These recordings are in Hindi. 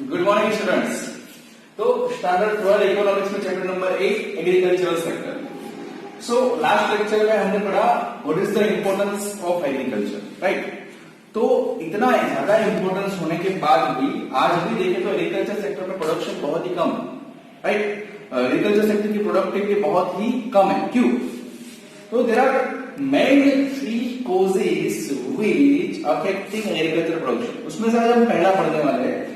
Good morning students. तो स्टैंडर्ड 12 इकोनॉमिक्स में chapter number 8 agricultural sector. So last lecture में हमने पढ़ा what is the importance of agriculture, right. तो इतना ज्यादा इंपॉर्टेंस होने के बाद भी आज भी देखें तो एग्रीकल्चर सेक्टर में प्रोडक्शन बहुत ही कम, राइट। एग्रीकल्चर सेक्टर की प्रोडक्टिविटी बहुत ही कम है। क्यों? तो there are main 3 causes which affecting agricultural production। उसमें से आज हम पहला पढ़ने वाले हैं।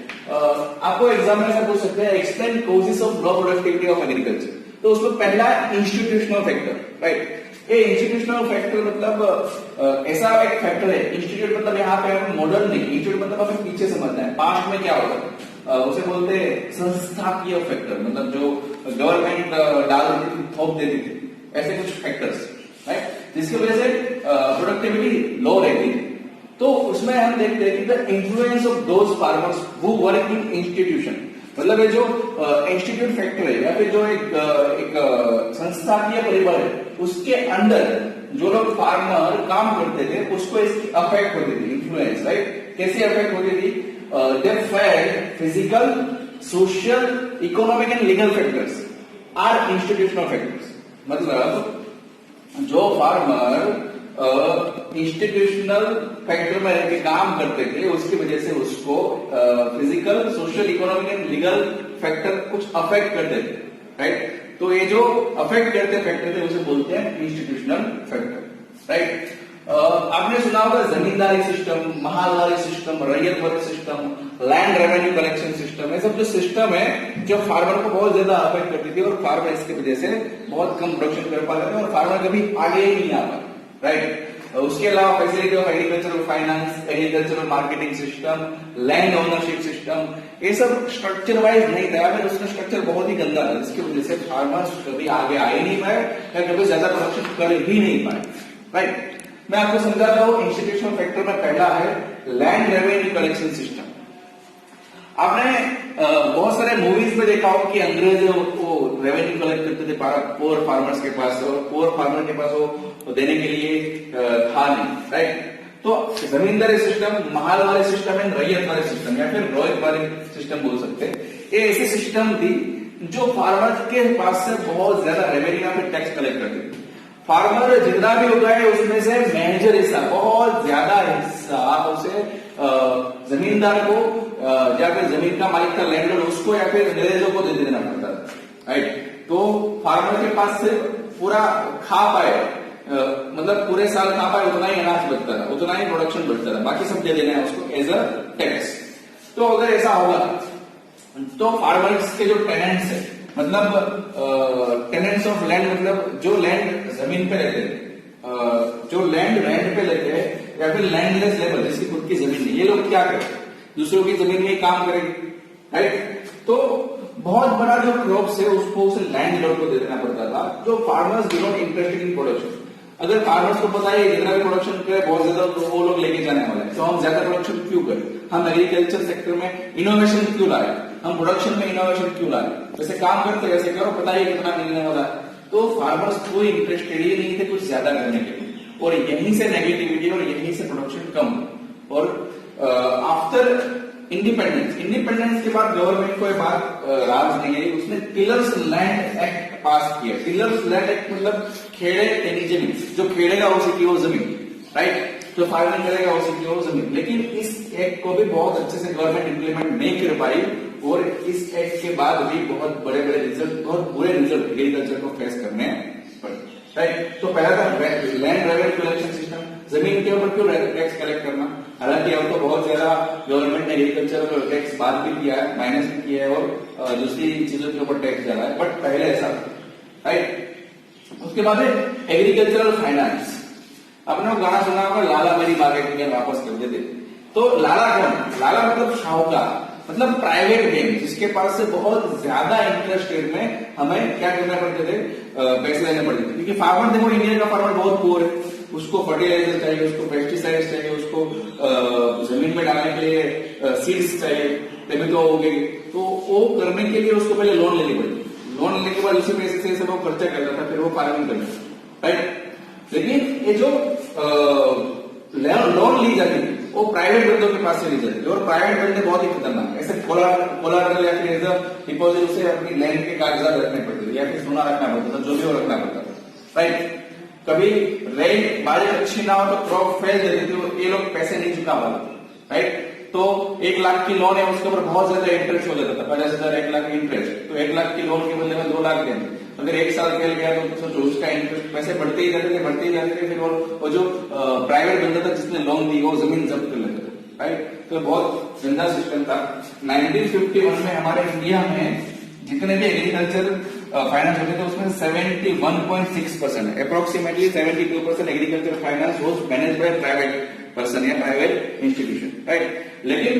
आपको एग्जाम में ऐसा पूछ सकते हैं explain causes of low productivity of agriculture. तो उसमें पहला इंस्टीट्यूशनल फैक्टर, राइट। ये इंस्टीट्यूशनल फैक्टर मतलब ऐसा एक फैक्टर है। इंस्टीट्यूट मतलब यहाँ पे हम मॉडर्न नहीं, इंस्टीट्यूट मतलब हमें पीछे समझना है पास्ट में क्या होगा। उसे बोलते हैं संस्थाकीय फैक्टर, मतलब जो गवर्नमेंट डाल देती थी, थोप देती थी, ऐसे कुछ फैक्टर्स, राइट, जिसकी वजह से प्रोडक्टिविटी लो रहती है। तो उसमें हम देखते हैं कि the influence of those farmers who work in institution, मतलब ये जो इंस्टीट्यूट फैक्टर है या फिर जो एक संस्थाकीय परिवार है, उसके अंदर जो लोग फार्मर काम करते थे उसको इसकी अफेक्ट होती थी, इन्फ्लुएंस, राइट। कैसे अफेक्ट होती थी? They felt physical, social, economic and legal factors are institutional factors. मतलब जो फार्मर इंस्टीट्यूशनल फैक्टर में रहकर काम करते थे उसकी वजह से उसको physical, social, economic and legal factor कुछ अफेक्ट करते थे, राइट। तो ये जो अफेक्ट करते फैक्टर थे उसे बोलते हैं इंस्टीट्यूशनल फैक्टर, राइट। आपने सुना होगा जमींदारी सिस्टम, महालवारी सिस्टम, रैयत वर्ग system, land revenue collection system, ये सब जो सिस्टम है जो फार्मर को बहुत ज्यादा अफेक्ट करती थी और फार्मर इसकी वजह से बहुत कम प्रोडक्शन कर पाते थे और फार्मर कभी आगे ही नहीं आ पाए, राइट। उसके अलावा facility of agricultural finance, agricultural marketing system, land ownership system, ये सब स्ट्रक्चर वाइज नहीं था, फिर उसका स्ट्रक्चर बहुत ही गंदा था, जिसकी वजह से फार्मर्स कभी आगे आ ही नहीं पाए या कभी ज्यादा प्रोडक्शन कर ही नहीं पाए, राइट। मैं आपको समझाता हूं। इंस्टीट्यूशनल फैक्टर में पहला है लैंड रेवेन्यू कलेक्शन सिस्टम। आपने बहुत सारे मूवीज में देखा हो कि अंग्रेज वो रेवेन्यू कलेक्ट करते थे पुअर फार्मर्स के पास, और पुअर फार्मर के पास वो देने के लिए था नहीं, राइट। तो जमींदारी सिस्टम, महाल वाले सिस्टम एंड रैयत वाले सिस्टम या फिर रोयत वाले सिस्टम बोल सकते हैं, ये ऐसी सिस्टम थी जो फार्मर्स के पास से बहुत ज्यादा रेवेन्यू या फिर टैक्स कलेक्ट करते थे। फार्मर जितना भी होता है उसमें से मेजर हिस्सा, बहुत ज्यादा हिस्सा उसे जमींदार को या फिर जमीन का मालिक का लैंडलॉर्ड उसको या फिर अंग्रेजों को दे देना पड़ता था, राइट। तो फार्मर के पास से पूरा खा पाए, मतलब पूरे साल खा पाए उतना ही अनाज बचता था, उतना ही प्रोडक्शन बढ़ता था, बाकी सब दे देना है उसको एज अ टैक्स। तो अगर ऐसा होगा तो फार्मर्स के जो टेनेंट्स है, मतलब टेनेंट्स ऑफ लैंड, मतलब जो लैंड जमीन पे लेते हैं, जो लैंड रेंट पे लेते हैं या फिर लैंडलेस लेबर जिसकी खुद की जमीन नहीं, ये लोग क्या करें? दूसरों की जमीन में ही काम करेंगे, राइट। तो बहुत बड़ा जो क्रॉप्स है उसको उसे लैंडलॉर्ड को दे देना पड़ता था, जो farmers do not interested in production. अगर फार्मर्स को पता है जितना भी प्रोडक्शन करे बहुत ज्यादा तो वो लोग लेके जाने वाले हैं, तो हम ज्यादा प्रोडक्शन क्यों करें? हम एग्रीकल्चर सेक्टर में इनोवेशन क्यों लाए? हम प्रोडक्शन में इनोवेशन क्यों लाए? वैसे काम करते वैसे करो, पता ही कितना मिलने वाला है। तो फार्मर्स कोई इंटरेस्टेड ही नहीं थे कुछ ज्यादा करने के लिए, और यहीं से नेगेटिविटी और यहीं से प्रोडक्शन कम। और आफ्टर इंडिपेंडेंस के बाद गवर्नमेंट को ये बात राज नहीं है, उसने टिलर्स लैंड एक्ट पास किया। टिलर्स लैंड एक्ट मतलब खेड़े यानी जमीन, जो खेड़ेगा उसी की वो जमीन, राइट। जो फार्मिंग करेगा उसी की वो जमीन। लेकिन इस एक्ट को भी बहुत अच्छे से गवर्नमेंट इंप्लीमेंट नहीं कर पाई, और इस एक्ट के बाद भी बहुत बड़े बड़े रिजल्ट और बुरे रिजल्ट एग्रीकल्चर को फेस करने पड़े, राइट। तो पहला था लैंड रेवेन्यू कलेक्शन सिस्टम, जमीन के ऊपर क्यों टैक्स कलेक्ट करना। हालांकि अब तो बहुत ज्यादा गवर्नमेंट ने एग्रीकल्चर टैक्स बाद भी किया है, माइनस भी किया है, और दूसरी चीजों के ऊपर टैक्स डाला है, बट पहले ऐसा, राइट। उसके बाद है एग्रीकल्चरल फाइनेंस। आपने गाना सुना होगा लाला मेरी मार्केट में वापस कर देते। तो लाला कौन? लाला मतलब शाहूकार, मतलब प्राइवेट बैंक जिसके पास से बहुत ज्यादा इंटरेस्ट रेट में हमें क्या करना पड़ते थे, पैसे लेने पड़ते थे। क्योंकि फार्मर, देखो इंडिया का फार्मर बहुत पुअर है, उसको फर्टिलाइजर चाहिए, उसको पेस्टिसाइड्स चाहिए, उसको जमीन में डालने के लिए सीड्स चाहिए, तभी तो होगी। तो वो करने के लिए उसको पहले लोन लेनी पड़ती, लोन लेने के बाद उसी पैसे से सब वो खर्चा करता था, फिर वो फार्मिंग करता, राइट। लेकिन ये जो लोन ली जाती थी वो प्राइवेट बंदों के पास से ली जाती है, और प्राइवेट बंदे बहुत ही खतरनाक है। ऐसे कोलाटरल या फिर डिपॉजिट से अपनी लैंड के कागजात रखने पड़ते थे, या फिर सोना रखना पड़ता था, जो भी वो रखना पड़ता था, राइट। कभी रेंट बारिश अच्छी ना हो तो क्रॉप फेल देते थे, ये लोग पैसे नहीं चुका पाते, राइट। तो 1 लाख की लोन है, उसके ऊपर बहुत ज्यादा इंटरेस्ट हो जाता था, 50,000 1 लाख इंटरेस्ट, तो 1 लाख की लोन के बदले में 2 लाख देंगे। अगर 1 साल खेल गया तो सोचो उसका इंटरेस्ट पैसे बढ़ते ही जाते थे, बढ़ते ही जाते थे। फिर वो जो प्राइवेट बंदा था जिसने लोन दी वो जमीन जब्त कर लेता था, राइट। तो बहुत गंदा सिस्टम था। 1951 में हमारे इंडिया में जितने भी एग्रीकल्चर फाइनेंस होते थे उसमें 71.6%, approximately 72% agriculture finance was manage by private person या प्राइवेट इंस्टीट्यूशन, राइट। लेकिन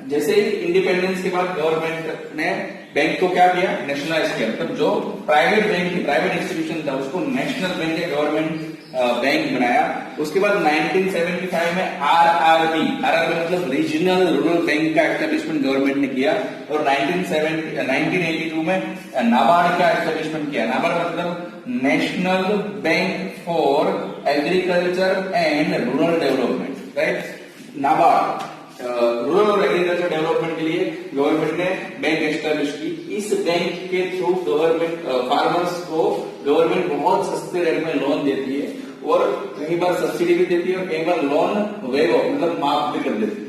जैसे ही इंडिपेंडेंस के बाद गवर्नमेंट ने बैंक को क्या किया, नेशनलाइज किया। मतलब जो प्राइवेट बैंक, प्राइवेट इंस्टीट्यूशन था उसको नेशनल बैंक या गवर्नमेंट बैंक बनाया। उसके बाद 1975 में आरआरबी मतलब रीजनल रूरल बैंक का एस्टेब्लिशमेंट गवर्नमेंट ने किया, और 1982 में नाबार्ड का एस्टेब्लिशमेंट किया। नाबार्ड मतलब national bank for agriculture and rural development, right. NABARD rural और एग्रीकल्चर डेवलपमेंट के लिए गवर्नमेंट ने बैंक एस्टेब्लिश की। इस बैंक के थ्रू गवर्नमेंट फार्मर्स को गवर्नमेंट बहुत सस्ते रेट में लोन देती है, और कई बार सब्सिडी भी देती है, और कई बार लोन वेव मतलब माफ भी कर देती है,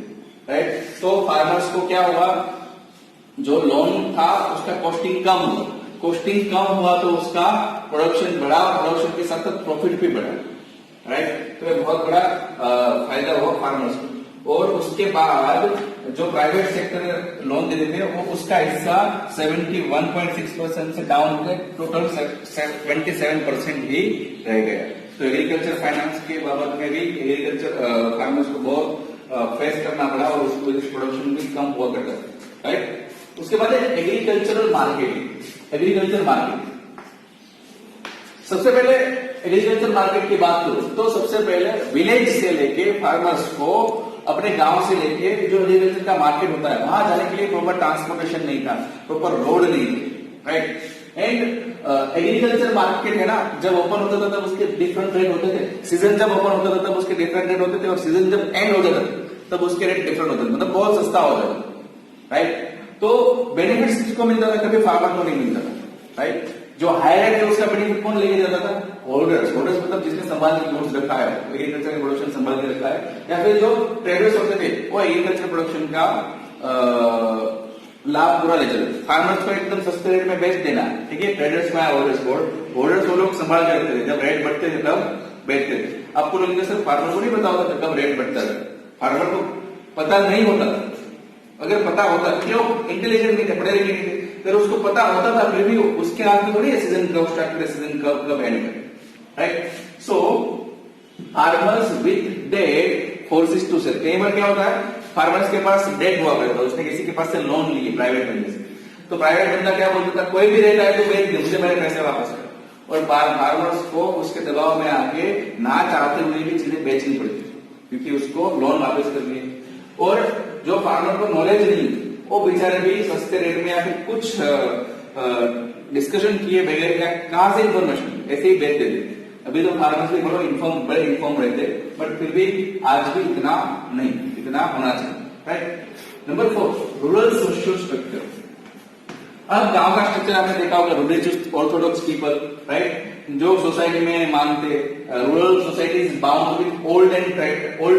राइट। तो फार्मर्स को क्या हुआ, जो लोन था उसका कॉस्टिंग कम हुआ, कॉस्टिंग कम हुआ तो उसका प्रोडक्शन बढ़ा, प्रोडक्शन के साथ साथ प्रॉफिट भी बढ़ा, राइट। तो ये बहुत बड़ा फायदा हुआ फार्मर्स को। और उसके बाद जो प्राइवेट सेक्टर लोन देते थे वो उसका हिस्सा 71.6% से डाउन होकर टोटल 27% ही रह गया। तो एग्रीकल्चर फाइनेंस के बाबत में भी एग्रीकल्चर फार्मर्स को बहुत फेस करना पड़ा, और उसको प्रोडक्शन भी कम हुआ करता है, राइट। उसके बाद है एग्रीकल्चरल मार्केटिंग। एग्रीकल्चर मार्केटिंग सबसे पहले एग्रीकल्चर मार्केट की बात करूं तो सबसे पहले विलेज से लेके फार्मर्स को अपने गांव से लेके जो एग्रीकल्चर का मार्केट होता है वहां जाने के लिए प्रॉपर ट्रांसपोर्टेशन नहीं था, प्रॉपर रोड नहीं थे, राइट। एंड एग्रीकल्चर मार्केट है ना, जब ओपन होता था तब उसके डिफरेंट रेट होते थे। सीजन जब ओपन होता था तब उसके डिफरेंट रेट होते थे, और सीजन जब एंड हो जाता था तब उसके रेट डिफरेंट होते थे, मतलब बहुत सस्ता हो जाता था, राइट। तो बेनिफिट्स किसको मिलता था, कभी फार्मर को नहीं मिलता था, राइट। जो हाई रेट है उसका बेनिफिट कौन लेके जाता था, होल्डर्स। होल्डर्स मतलब जिसने संभाल के गुड्स रखा है, एग्रीकल्चर के प्रोडक्शन संभाल के रखा है, या फिर जो ट्रेडर्स होते थे वो एग्रीकल्चर प्रोडक्शन का लाभ पूरा ले चले। फार्मर्स को एकदम सस्ते रेट में बेच देना, ठीक है। ट्रेडर्स में होल्डर्स वो लोग संभाल के रखते थे, जब रेट बढ़ते थे तब बेचते थे। आपको लोगों सर फार्मर को नहीं पता होता था कब रेट बढ़ता है, फार्मर को पता नहीं होता। अगर पता होता, क्यों, इंटेलिजेंट नहीं थे, पढ़े लिखे नहीं थे, फिर उसको पता होता था, फिर भी उसके हाथ में थोड़ी सीजन कब स्टार्ट करे, सीजन कब एंड करे, right. So farmers with debt forces to sell. कई बार क्या होता है, फार्मर्स के पास डेट हुआ करता है, उसने किसी के पास से लोन लिए प्राइवेट बंदे से, तो प्राइवेट बंदा क्या बोलता था, कोई भी रेट आए तो बेच दे, मुझे मेरे पैसे वापस करो। और फार्मर्स को उसके दबाव में आके ना चाहते हुए भी चीजें बेचनी पड़ती क्योंकि उसको लोन वापस करनी है। और जो फार्मर को नॉलेज नहीं, वो बेचारे भी सस्ते रेट में या फिर कुछ डिस्कशन किए बगैर या कहां से इंफॉर्मेशन ऐसे ही बेच देते। अभी तो फार्मर्स भी बड़े इन्फॉर्म रहते, बट फिर भी आज भी इतना नहीं, इतना होना चाहिए, right. Number 4 rural social structure. अब गांव का स्ट्रक्चर आपने देखा होगा, रिलीजियस ऑर्थोडॉक्स पीपल, राइट, जो सोसाइटी में मानते। Rural society is bound with old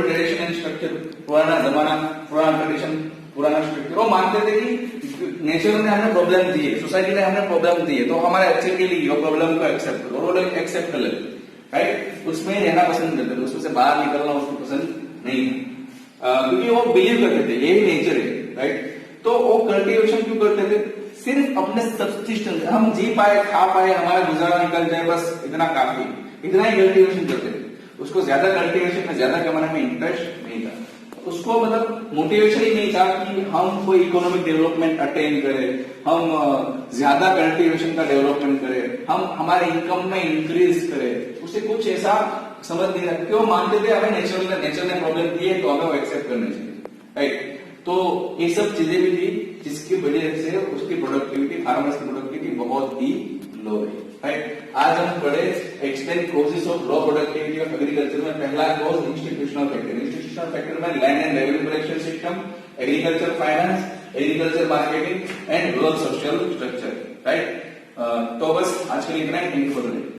tradition and structure. पुराना जमाना, पुराना ट्रेडिशन, पुराना स्ट्रक्चर। वो मानते थे कि नेचर ने हमें प्रॉब्लम दी है, सोसाइटी ने हमें प्रॉब्लम दी है, तो हमारे अच्छे के लिए वो प्रॉब्लम को एक्सेप्ट करो, वो लोग एक्सेप्ट कर लेते, राइट। उसमें रहना पसंद करते थे, उसमें से बाहर निकलना उसको पसंद नहीं है, क्योंकि वो बिलीव करते थे यही नेचर है, राइट। तो वो कल्टिवेशन क्यों करते थे, सिर्फ अपने सब्सिस्टेंस, हम जी पाए, खा पाए, हमारा गुजारा निकल जाए, बस इतना काफी, इतना ही कल्टिवेशन करते थे। उसको ज्यादा कल्टिवेशन में ज्यादा कमाने में इंटरेस्ट नहीं था, उसको मतलब मोटिवेशन ही नहीं था कि हम कोई इकोनॉमिक डेवलपमेंट अटेन करें, हम ज्यादा कल्टिवेशन का डेवलपमेंट करें, हम हमारे इनकम में इंक्रीज करें, उसे कुछ ऐसा समझ नहीं रहा। क्यों मानते थे हमें नेचर ने प्रॉब्लम दी है तो हमें वो एक्सेप्ट करनी चाहिए, राइट। तो ये सब चीजें भी थी जिसकी वजह से उसकी प्रोडक्टिविटी, फार्मर्स की प्रोडक्टिविटी बहुत ही लो है, राइट। आज हम पढ़े explain causes of low productivity of agriculture में पहला कोज इंस्टीट्यूशनल फैक्टर में land and revenue collection system, agriculture finance, agriculture marketing and rural social structure, right. तो बस आज के लिए इतना ही। Thank you for the day.